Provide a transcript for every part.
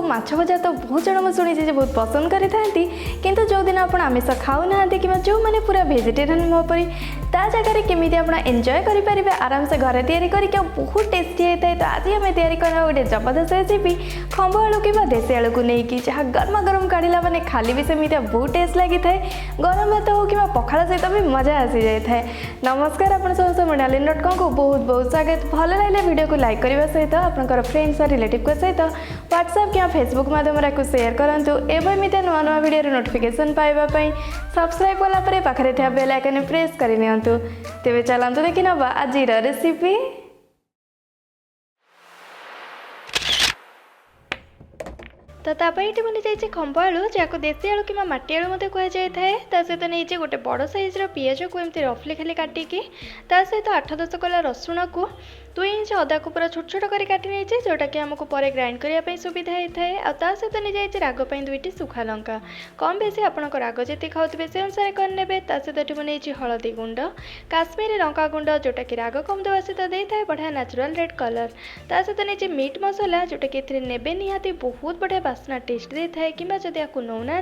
माछ भजा तो बहुत जन मुझे शुणी बहुत पसंद करें किंतु जो दिन आप आमिष खाऊना कि जो मैंने पूरा भेजिटेरियन मोपरी ता जगह केमी आप एंजॉय करेंगे आराम से घर तैयारी करके बहुत टेस्टी होता है। तो आज आम तैयारी करना गोटे जबरदस्त रेसिपी खंब आलू कि देशी आलू को लेकिन जहाँ गरमा गरम काढ़ला मैंने खाली भी सेमती बहुत टेस्ट लगी था गरम भात हो कि पखाड़ सहित भी मजा आसी जाए। नमस्कार आप सब डालिन.com को बहुत बहुत स्वागत। भल लगे वीडियो को लाइक करने सहित आपंकर फ्रेंड्स और रिलेटिव सहित व्हाट्सएप क्या फेसबुक माध्यम शेयर करूँ एवं एमती नुआ नुआ वीडियो नोटिफिकेशन पाइबापी सब्सक्राइब कलापर पाखे थे बेल आइकन प्रेस करनी तेरे चलते देखी नवा आज रेसिपी। तो तापाई बनी जाइए खंब आलू जहाँ देशी आलू कि माटी आलू कह जाए सहित नहीं गोटे बड़ सैज्र पिज को एमती रफली खाली काटिकी सहित 8-10 कला रसुण को 2 इंच अदा को पूरा छोट छोट कर काटी नहीं जोटा कि आमको पर ग्राइंड करने सुविधा होता है। सहित नहीं जाइए राग 2टी सुखा लंका कम बेसी आपंक राग जी खाऊे से अनुसार करने सहित नहीं हलदी गुंड काश्मीरी लंका गुंड जोटा कि राग कम देवा सहित देता है बढ़िया नेचुरल रेड कलर सहित नहीं मीट मसला जोटा कि ने निहाती बहुत बढ़िया बास्ना टेस्ट देता है कि जब आपको नौना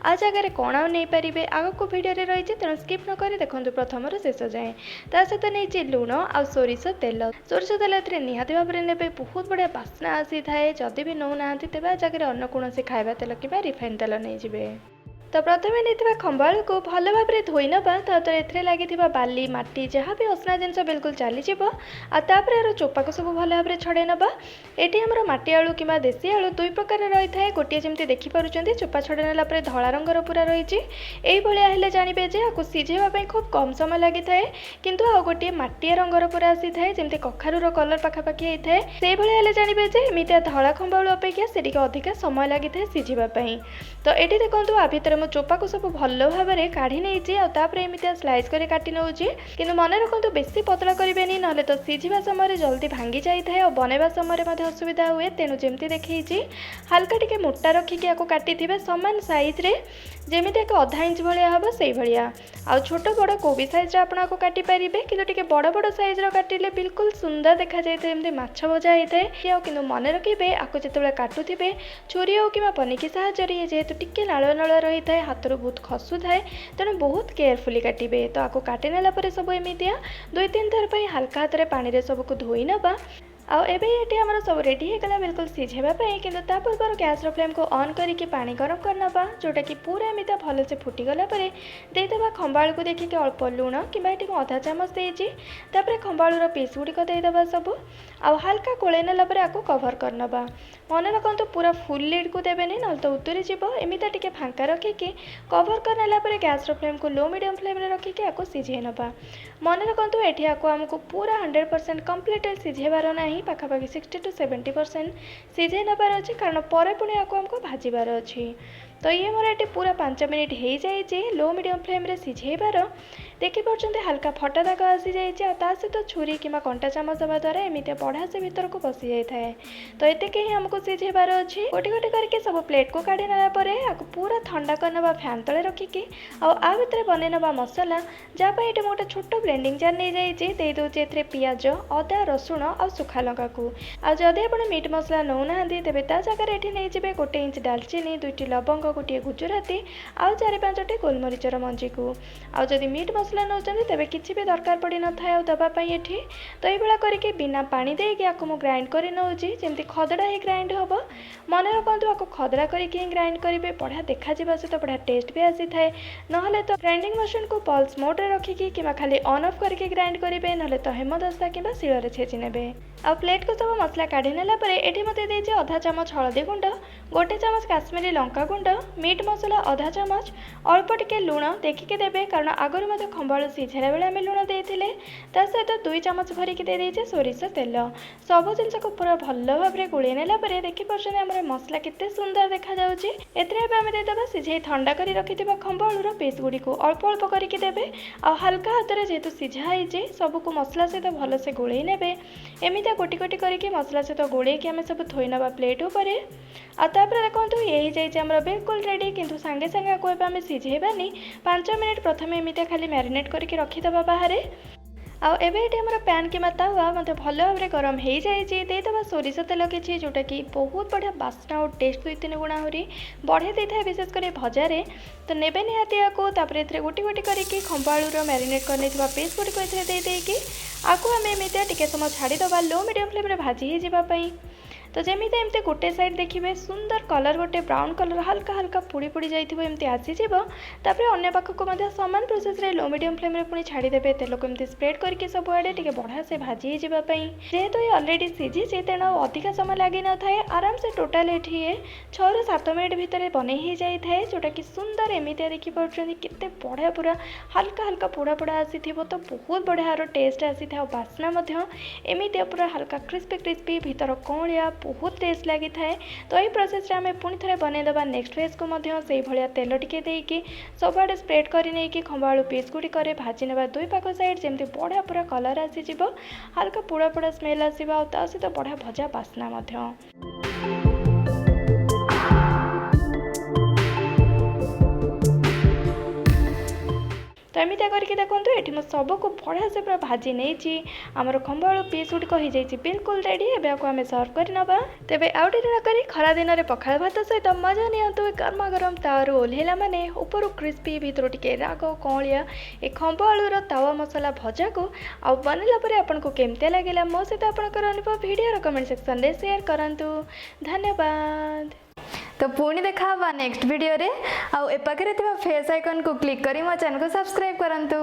आ जगह कौन आ नहीं पारे आग को भिडियो रही है तेणु स्किप नक देखो प्रथम शेष जाए। सहित नहीं लुण आ सोरिष तेल निहाती भाव में ने बहुत बढ़िया बास्ना आसी थाए जदि भी नौना तेज जगह अन्न कौन खाଇବା तेल कि रिफाइन तेल नहीं जाए। तो प्रथम नहीं खंब आलू को भल भाव में धोई नवा तो लगी बाली माटी जहाँ भी असना जिनस बिल्कुल चलीज आपर यार चोपा को सब भल भाव में छड़े नवा। ये आमर माटी आलू कि देशी आलू 2 प्रकार रही है गोटे जमी देखिपुर चोपा छड़े नाला धला रंगर पूरा रही है जानवे जे आपको सिझेवाई खूब कम समय लगी था किंतु आ गोटे मटिया रंगर पूरा आसी था जमी कखारूर कलर पखापाखि होता है से भाई जानवे जे एमती धला खंब आलू अपेक्षा से अधिका समय लगी था सिझेवाई। तो ये देखो आ भितर मो चोपा को सब भल भाव में काढ़ी नहीं एमती स्लाइस कर काटी नौ कि मन रखु बेसी पतला करें ना तो सिझा समय जल्दी भांगी जाए और बनवा समय असुविधा हुए तेणु जमी देखी हाल्का टिके मोटा रखिकी आपको काटी सामान साइज्रे जमी एक आधा इंच भाया हम से भाया आ छोट बड़ को भी सैज्रे आपको काटी पारे कि बड़ बड़ सैज्र काटिले बिल्कुल सुंदर देखा जाए जमी माछ भजा होता है कि मन रखिए आपको जिते काटुथे छुरी हो कि पनिकी साहाଯ୍य जेहेतु टिके नाल नाल रही है हाथ बहुत खसु थाए तेणु बहुत केयरफुली काटे। तो आपको काटी नाला सब एमती 2-3 थर पर हल्का हाथ में पानी सबको धोई नवा आबे आमर सब रेडी होगा बिल्कुल सिझेवाई कि पूर्व गैस फ्लेम को ऑन करके पानी गरम करना जोटा कि पूरा एमती भल से फुटीगला देदेबा खंब आलू को देखिए अल्प लुण कि आधा चामच देती खंब आलूर पीस गुड़िक देदेबा सब आ हल्का कोले नाला आपको कभर करनवा मन रखु पूरा फुल लिड को देवेनि ना तो उतरी जीव एमती टिके फांका रखिकी कभर करनेला गैस फ्लेम को लो मीडियम फ्लेम रखिकी आपको सिझे नवा। मन रखु ये आपको आमको पूरा 100% कम्प्लीट सिझेबार ना पाखापाखि 60 to 70% सिझे नबार अच्छे कारण पर पुणी आपको आमको भाजबार अच्छी। तो ये मोर ये पूरा 5 मिनिट हो जाए लो मीडियम फ्लेम रे सिझेबार देखिपुर हल्का फटा दाग आसी जाए सहित छुरी कि कंटा चामच दवा द्वारा एमती बढ़िया से भीतर को पशि जाए। तो ये ही आमको सिझेबार अच्छी गोटे गोटे करके सब प्लेट को काढ़ी नाला पूरा ठंडा करना फैन तले रखिकी आ भितर बन नवा मसला जहाँ ये गोटे छोट ब्लेंडिंग जार नहीं जाइए दे पियाज अदा रसुण आ सुखा लंका को आदि आप मीट मसला नौना तेज जगह ये नहीं जाए 1 इंच दालचीनी 2टी लवंग गोटे गुजराती आउ 4-5टी गोलमरीचर मंजी को आदि मीट मसला नौ तेरे किसी भी दरकार पड़ न था दवापाई ये। तो ये करके बिना पानी देकी आपको मुझे ग्राइंड कर नौजी जमी खदड़ा ही ग्राइंड हम मन रखु आपको खदड़ा करके ग्राइंड करेंगे बढ़िया देखा सहित बढ़िया टेस्ट भी आसी थाए ना तो ग्राइंडिंग मशीन को पल्स मोड रे रखिकी कि खाली ऑन ऑफ करके ग्राइंड करेंगे ना तो हेमदस्ता कि शिଳରେ छेची ने आ प्लेट को सब मसला काढ़ी नाला ये मत देती आधा चामच हलदी गुंड 1 चामच काश्मीरी लंका गुंड मीट मसला आधा चामच अल्प टिके लुण देखिकी देवे कारण आगुरी मत खंब आलू सिझेला बेले आम लुण देते सहित 2 चामच भरिकी देदेचे सोरिष तेल सब जिनस को पूरा भल भाव में गोल नाला देखिपुर आम मसला केते सुंदर देखा जाउची। एम देदेबा सिझे ठंडा कर रखि खंब आलूर पीस गुड़ी को अल्प अल्प करके देवे आ हल्का हाथ में जेहेतु सिझा होती सबको मसला सहित भल से गोल ने एमती गोटी गोटी करके मसला सहित गोल आम सब थोई नवा प्लेट उपर देखो ये जाइए बिल्कुल रेडी किंतु सांगे सांगे आपको आम सिझेबानी 5 मिनिट प्रथम एमती खाली मैरिनेट करके रखीदबा बाहर आबे ये आम पैन कि तावा मत भल भाव में गरम हो जाइए सोरिष तेल किसी जोटा कि बहुत बढ़िया बास्ना और टेस्ट 2-3 गुणा आहरी बढ़े दे था विशेषकर भजारे। तो नेबे निहाती आपको गोटी गोटी करके खंभ आलूर मैरिनेट करने पीस गुड़िक आपको आम एमती टे समय छाड़ीदे लो मीडियम फ्लेम भाजी होगापी। तो जमी एमती गोटे साइड देखिए सुंदर कलर गोटे ब्राउन कलर हल्का हल्का पुड़ी पुड़ी जाइए आसीज अन्य पाखक सामान प्रोसेस रे लो मीडियम फ्लेम पुणी छाड़ीदेवे तेल को एमती स्प्रेड करके सबुआड़े टे बढ़िया से भाजी होगापी। जेहेतु ये अलरेडी सीझी तेणु अधिका समय लगी न था आराम से टोटाल ये 6 ରୁ 7 मिनट भितर बन ही जाए जोटा कि सुंदर एमती देखिए केते बढ़िया पूरा हल्का हल्का पोड़ा पोड़ा आसी तो बहुत बढ़िया टेस्ट आसी था बास्ना एमती पूरा हल्का क्रिस्पी क्रिस्पी भीतर कौलिया बहुत टेस्ट लगी थाए। तो ये प्रोसेस आम पुणी थे बनईदे नेक्स्ट फेज को से भाया तेल टिके देकी सबुआड़े स्प्रेड कर खंभ आलू पीस गुड़िक भाजी ना 2 पाख साइड जमी बढ़िया पूरा कलर आसीज हल्का पोड़ा पोड़ा स्मेल आसो सहित बढ़िया भजा बास्ना तो एमती करके देखूँ ये मैं सबको बढ़िया से पूरा भाजी नहीं आमर खंभ आलू पीस गुड़िक हो जाए बिल्कुल रेडी एवं आपको आम सर्व करनवा। तेबे आउ डेरी न करी खरा दिन में पखाल भात सहित मजा नियंतु गरमा गरम तावु ओह्लैला माने ऊपर क्रिस्पी भीतर टिके राग कौलिया ए खंभ आलूर तावा मसला भजा को आ बनला परे आपको केमती लगे मो सहित आपंकर अनुभव वीडियो कमेंट सेक्शन में शेयर करंतु। धन्यवाद। तो पुणी देखा नेक्स्ट वीडियो रे आउ ए पाखे फेस आइकन को क्लिक करी मो चैनल को सब्सक्राइब करंतु।